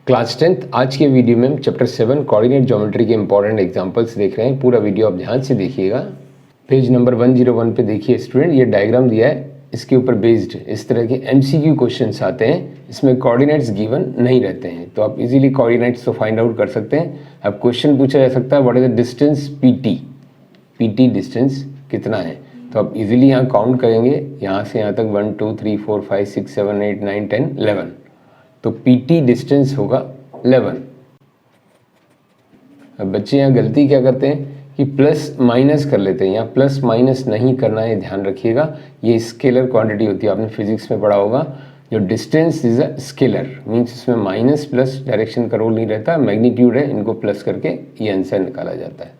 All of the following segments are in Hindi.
क्लास 10th आज के वीडियो में हम चैप्टर 7 कोऑर्डिनेट ज्योमेट्री के इंपॉर्टेंट एग्जांपल्स देख रहे हैं। पूरा वीडियो आप ध्यान से देखिएगा। पेज नंबर 101 पे देखिए स्टूडेंट, ये डायग्राम दिया है, इसके ऊपर बेस्ड इस तरह के एमसीक्यू क्वेश्चंस आते हैं। इसमें कोऑर्डिनेट्स गिवन नहीं रहते हैं, तो आप इजीली कोऑर्डिनेट्स तो फाइंड आउट कर सकते हैं। अब क्वेश्चन पूछा जा सकता है what is the distance PT distance कितना है, तो आप इजीली यहाँ काउंट करेंगे, यहाँ से यहाँ तक 1 2 3 4 5 6 7 8 9 10 11, तो पीटी डिस्टेंस होगा 11। अब बच्चे यहाँ गलती क्या करते हैं कि प्लस माइनस कर लेते हैं। यहाँ प्लस माइनस नहीं करना है, ध्यान रखिएगा। ये स्केलर क्वांटिटी होती है, आपने फिजिक्स में पढ़ा होगा। जो distance is a scalar means इसमें माइनस प्लस डायरेक्शन का रोल नहीं रहता, मैग्नीट्यूड है, इनको प्लस करके ये आंसर निकाला जाता है।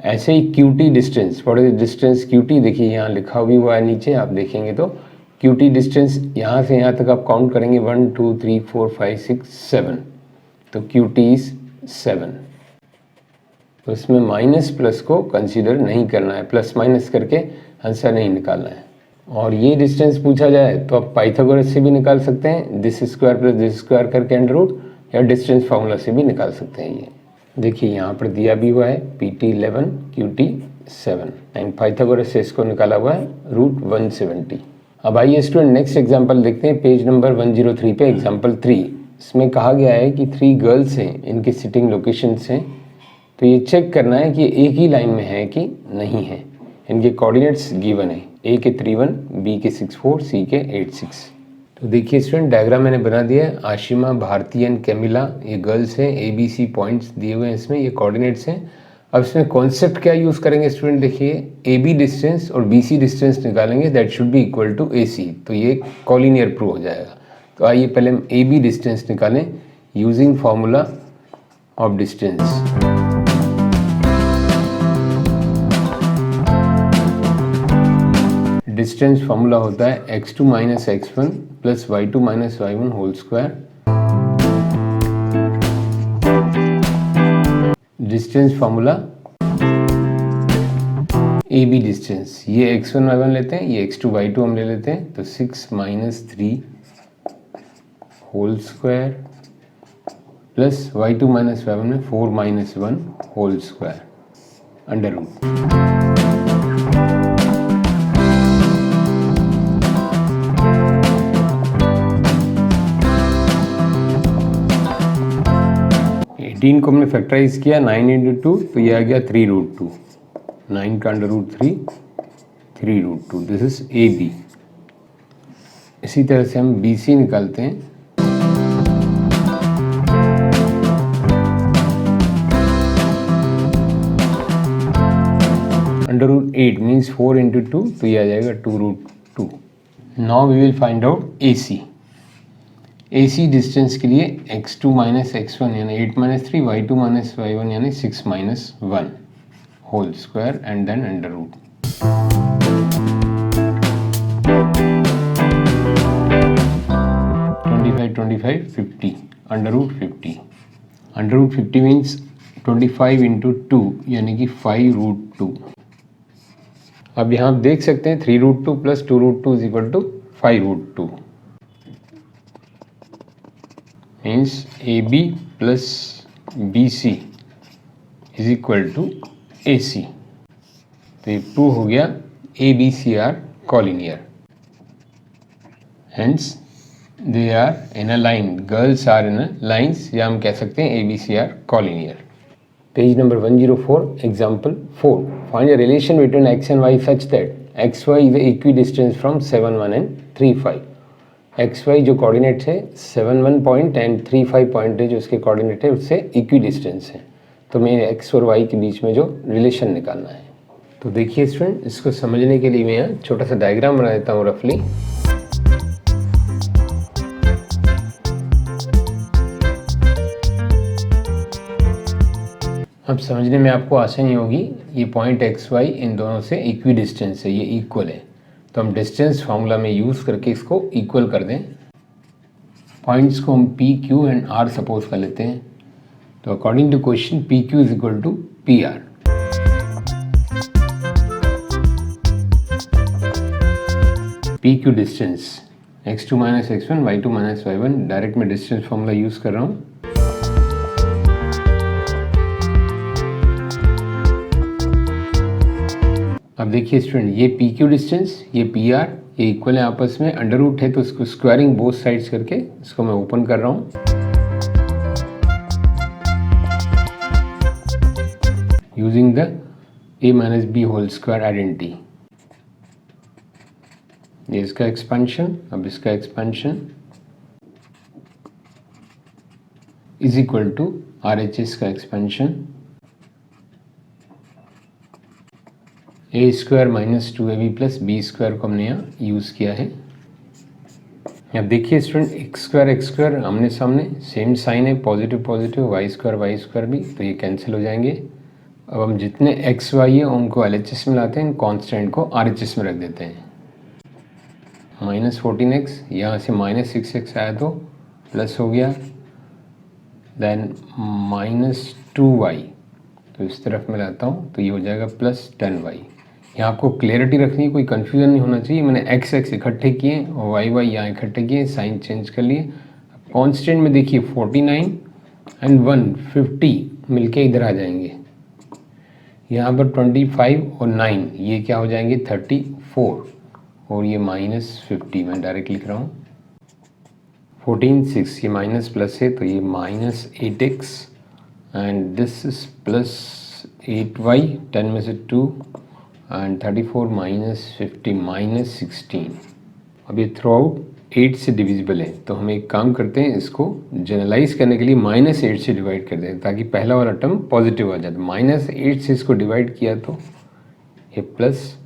ऐसे ही QT distance, what is distance QT, देखिए यहाँ लिखा भी हुआ है नीचे, आप देखेंगे तो क्यूटी डिस्टेंस यहाँ से यहाँ तक आप काउंट करेंगे 1 2 3 4 5 6 7, तो क्यूटी इज 7। तो इसमें माइनस प्लस को कंसीडर नहीं करना है, प्लस माइनस करके आंसर नहीं निकालना है। और ये डिस्टेंस पूछा जाए तो आप पाइथागोरस से भी निकाल सकते हैं, this square plus this square करके अंडर रूट, या डिस्टेंस फार्मूला से भी निकाल सकते हैं। ये देखिए यहाँ पर दिया भी हुआ है PT 11 QT 7 एंड पाइथागोरस से इसको निकाला हुआ है रूट 170। अब आइए स्टूडेंट नेक्स्ट एग्जाम्पल देखते हैं। पेज नंबर 103 पे एग्जाम्पल 3, इसमें कहा गया है कि 3 गर्ल्स हैं, इनकी सिटिंग लोकेशंस हैं, तो ये चेक करना है कि एक ही लाइन में है कि नहीं है। इनके कोऑर्डिनेट्स गिवन है, A के 31, B के 64, C के 86। तो देखिए स्टूडेंट डायग्राम मैंने बना दिया है। आशिमा, भारती एंड कैमिला ये गर्ल्स हैं, ABC पॉइंट्स दिए हुए हैं इसमें, ये कोऑर्डिनेट्स हैं। अब इसमें कॉन्सेप्ट क्या यूज़ करेंगे स्टूडेंट, देखिए AB डिस्टेंस और BC डिस्टेंस निकालेंगे, that should be equal to AC, तो ये कॉलिनियर प्रूव हो जाएगा। तो आइए पहले हम AB डिस्टेंस निकालें using formula of distance. Distance formula होता है x2 minus x1 plus y2 minus y1 whole square. Distance formula AB distance, ये x1 y1 लेते हैं, ये x2 y2 हम ले लेते हैं, तो 6 minus 3 whole square plus y2 minus y1 में 4 minus 1 whole square under root. को हमने फैक्टराइज किया 9 इंटू 2, तो ये आ गया 3 रूट 2, 9 का under root 3, 3 root 2, this is AB। इसी तरह से हम BC निकालते हैं। अंडर रूट 8 मीन्स 4 इंटू 2, तो ये आ जाएगा 2 root 2। Now we will find out AC distance के लिए x2 माइनस x1 यानी 8 माइनस 3, y2 माइनस y1 यानी 6 minus 1 whole square and then under root. $25 50 under root 50। Under root 50 means 25 into 2 यानी कि 5 रूट 2। अब यहाँ आप देख सकते हैं 3 root 2 plus 2 root 2 is equal to 5 root 2, means AB plus BC is equal to AC। तो ये प्रूव हो गया ABC are collinear, hence they are in a line, girls are in a lines, या हम कह सकते हैं ABC are collinear. Page number 104 example 4, find a relation between x and y such that xy is equi distance from 7 1 and 3 5। XY जो कोऑर्डिनेट है 7 1 पॉइंट एंड 3 5 पॉइंट है जो उसके कोऑर्डिनेट है, उससे इक्वी डिस्टेंस है। तो मेरे x और y के बीच में जो रिलेशन निकालना है, तो देखिए स्टूडेंट इसको समझने के लिए मैं यहाँ छोटा सा डायग्राम बना देता हूँ रफली। अब समझने में आपको आसानी होगी। ये पॉइंट XY इन दोनों से इक्वी डिस्टेंस है, ये इक्वल है, तो हम डिस्टेंस फार्मूला में यूज़ करके इसको इक्वल कर दें। पॉइंट्स को हम P, Q and R suppose कर लेते हैं। तो according to question PQ is equal to PR। PQ डिस्टेंस x2 minus x1 y2 minus y1, direct में डिस्टेंस फार्मूला यूज़ कर रहा हूँ। अब देखिए स्टूडेंट, ये पी क्यू डिस्टेंस, ये पी आर, ये इक्वल है आपस में, अंडर रूट है तो इसको स्क्वायरिंग बोथ साइड्स करके इसको मैं ओपन कर रहा हूँ using the a minus B whole square identity. ये इसका एक्सपेंशन, अब इसका expansion is equal to R H S का expansion A square minus 2ab plus B square को हमने यहाँ यूज़ किया है। अब देखिए स्टूडेंट, एक्स स्क्वायर आमने सामने सेम साइन है, पॉजिटिव पॉजिटिव, वाई स्क्वायर भी, तो ये कैंसिल हो जाएंगे। अब हम जितने एक्स वाई है उनको LHS में लाते हैं, कांस्टेंट को RHS में रख देते हैं। -14x, यहाँ से -6x आया तो प्लस हो गया, देन -2y, तो इस तरफ मैं लाता हूँ तो ये हो जाएगा +10y। यहाँ आपको क्लियरिटी रखनी है, कोई कन्फ्यूजन नहीं होना चाहिए। मैंने x इकट्ठे किए और y यहाँ इकट्ठे किए, साइन चेंज कर लिए। कांस्टेंट में देखिए 49 एंड 150 मिलके इधर आ जाएंगे। यहाँ पर 25 और 9 ये क्या हो जाएंगे 34, और ये -50 मैं डायरेक्ट लिख रहा हूँ। 14 6 ये माइनस प्लस है तो ये -8x and this is +8y, 10 में से 2 एंड 34 -50 -16। अब ये थ्रू आउट 8 से डिविजिबल है, तो हम एक काम करते हैं, इसको जनरलाइज करने के लिए -8 से डिवाइड कर दें ताकि पहला वाला टर्म पॉजिटिव आ जाए। -8 से इसको डिवाइड किया तो ये plus,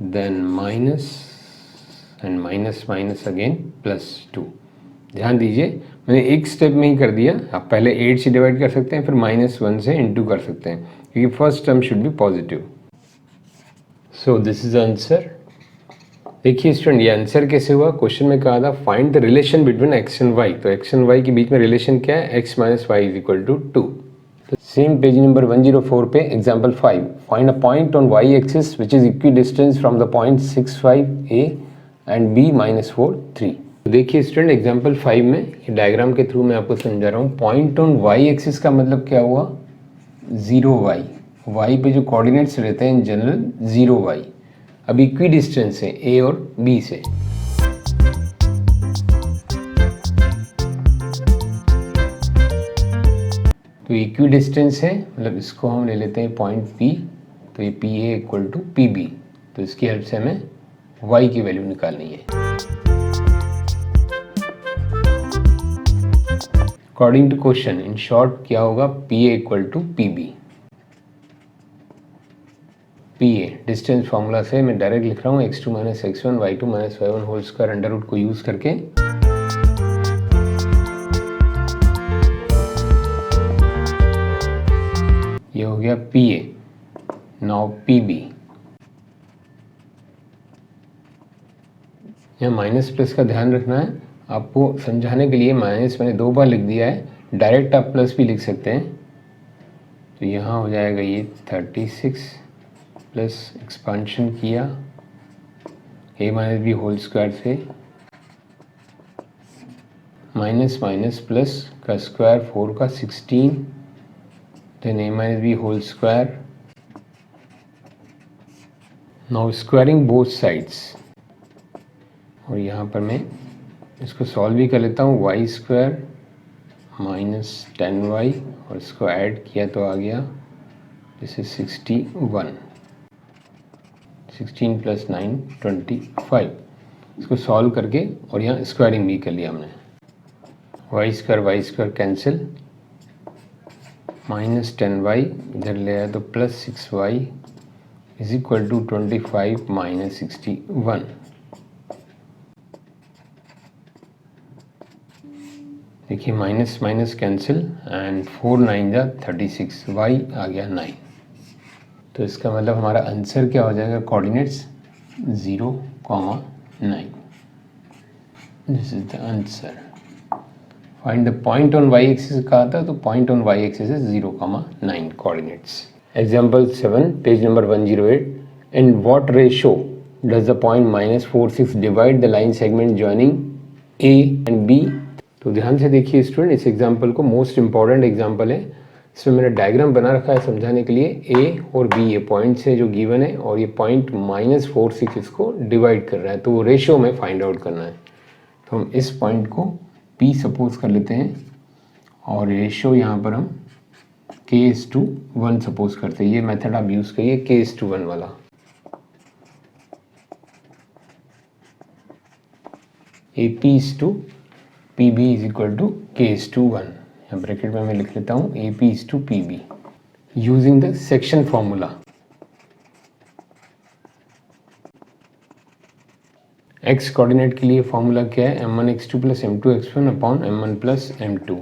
then minus and minus minus again +2। ध्यान दीजिए, मैंने एक स्टेप में ही कर दिया। आप पहले 8 से डिवाइड कर सकते हैं, फिर -1 से इंटू कर सकते हैं, क्योंकि first term should be positive. So this is answer. देखिए स्टूडेंट, ये आंसर कैसे हुआ? क्वेश्चन में कहा था find the relation between x and y, तो x एंड y के बीच में रिलेशन क्या है? x minus y is equal to 2। तो सेम पेज नंबर 104 पे example 5, find a point on y axis which is equi distance from the point 65a and b -4 3। तो देखिए स्टूडेंट, एग्जांपल 5 में ये डायग्राम के थ्रू मैं आपको समझा रहा हूँ। पॉइंट ऑन y एक्सिस का मतलब क्या हुआ? 0y, y पे जो कोऑर्डिनेट्स रहते हैं इन जनरल 0y। अब इक्वी डिस्टेंस है a और b से, तो इक्वी डिस्टेंस है, मतलब इसको हम ले लेते हैं पॉइंट P, तो ये PA इक्वल टू PB, तो इसकी हेल्प से हमें y की वैल्यू निकालनी है। According to question, in short क्या होगा? PA equal to PB। PA distance formula से मैं डायरेक्ट लिख रहा हूँ x2 - x1 y2 - y1 whole square under root को यूज करके। ये हो गया PA। नाउ PB, यहाँ माइनस प्लस का ध्यान रखना है आपको, समझाने के लिए माइनस मैंने 2 बार लिख दिया है, डायरेक्ट आप प्लस भी लिख सकते हैं। तो यहाँ हो जाएगा ये 36 प्लस एक्सपांशन किया a minus B whole square से, माइनस माइनस प्लस का स्क्वायर 4 का 16, then a minus B whole square. Now squaring both sides, और यहाँ पर मैं इसको सॉल्व भी कर लेता हूँ। y स्क्वायर -10y और इसको ऐड किया तो आ गया दिस इज 61, 16 + 9 25। इसको सॉल्व करके और यहाँ स्क्वायरिंग भी कर लिया हमने। y स्क्वायर कैंसिल, -10y इधर ले आया तो +6y इज इक्वल टू 25 - 61। देखिए माइनस माइनस कैंसिल एंड 4 9 जा 36, y आ गया 9। तो इसका मतलब हमारा आंसर क्या हो जाएगा? Coordinates 0, 9। This is the answer. Find the point on y axis कहा था, तो point on y axis is 0, 9 coordinates. Example 7 page number 108, in what ratio does the point -4 6 divide the line segment joining a and b। तो ध्यान से देखिए स्टूडेंट, इस एग्जांपल को, मोस्ट इंपॉर्टेंट एग्जांपल है। इसमें मैंने डायग्राम बना रखा है समझाने के लिए। ए और बी ये पॉइंट्स है जो गिवन है, और ये पॉइंट -46 इसको डिवाइड कर रहा है, तो वो रेशियो में फाइंड आउट करना है। तो हम इस पॉइंट को P सपोज कर लेते हैं, और रेशियो यहाँ पर हम K:1 सपोज करते हैं। ये मेथड आप यूज़ करिए K:1 वाला। AP:PB is equal to K:1। यहाँ ब्रैकेट में मैं लिख लेता हूँ AP:PB using the section formula. x coordinate के लिए फॉर्मूला क्या है, m1x2 plus m2x1 upon m1 plus m2।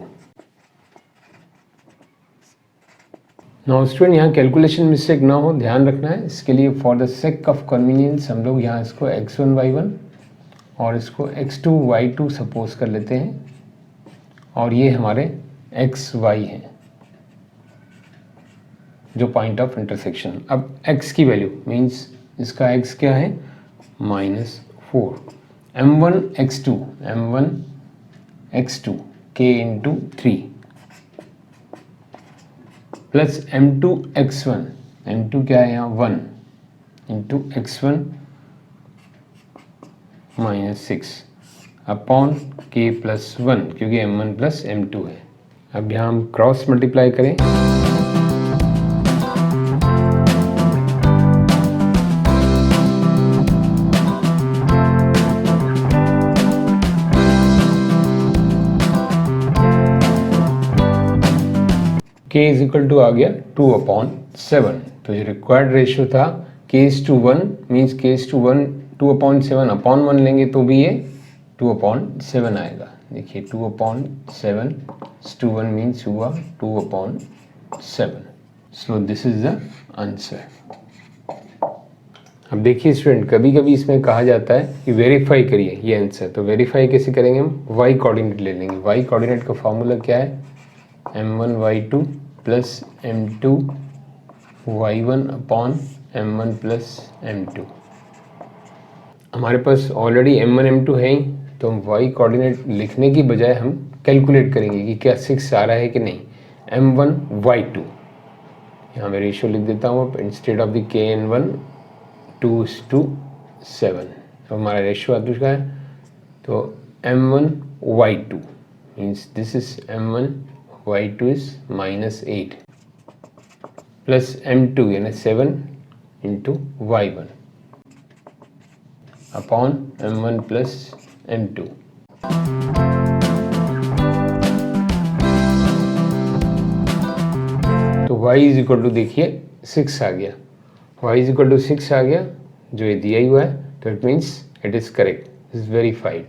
Now student यहाँ कैलकुलेशन मिस्टेक ना हो, ध्यान रखना है। इसके लिए for the sake of convenience हम लोग यहाँ इसको x1 y1 और इसको x2 y2 सपोज कर लेते हैं, और ये हमारे x y है जो पॉइंट ऑफ इंटरसेक्शन। अब x की वैल्यू मीन्स इसका x क्या है -4, m1 k into 3 plus m2 क्या है यहाँ 1 into x1 -6 upon k plus 1, क्योंकि m1 प्लस m2 है। अब यहाँ हम क्रॉस मल्टीप्लाई करें, k इज इक्वल टू आ गया 2/7। तो ये रिक्वायर्ड रेशियो था K:1 मीन्स K:1 2/7 अपॉन 1 लेंगे तो भी ये 2/7 आएगा। देखिए 2/7 1 मीन्स हुआ 2/7। सो दिस इज द आंसर। अब देखिए स्टूडेंट, कभी कभी इसमें कहा जाता है कि वेरीफाई करिए ये आंसर। तो वेरीफाई कैसे करेंगे, हम y कोऑर्डिनेट ले लेंगे। y कोऑर्डिनेट का फॉर्मूला क्या है, m1 y2 plus m2 y1 upon m1 plus m2। हमारे पास ऑलरेडी m1 m2 है ही, तो हम y कोऑर्डिनेट लिखने की बजाय हम कैलकुलेट करेंगे कि क्या 6 आ रहा है कि नहीं। m1 y2 यहाँ मैं रेशियो लिख देता हूँ, इंस्टेड ऑफ द kn1 2:7। तो हमारा रेशियो आ चुका है। तो m1 y2 means this is m1 y2 is -8 plus m2 यानी 7 into y1 upon m1 plus m2। तो y इज इक्वल टू देखिए 6 आ गया, y इज इक्वल टू 6 आ गया जो ये दिया ही हुआ है। तो it means it is correct, is verified.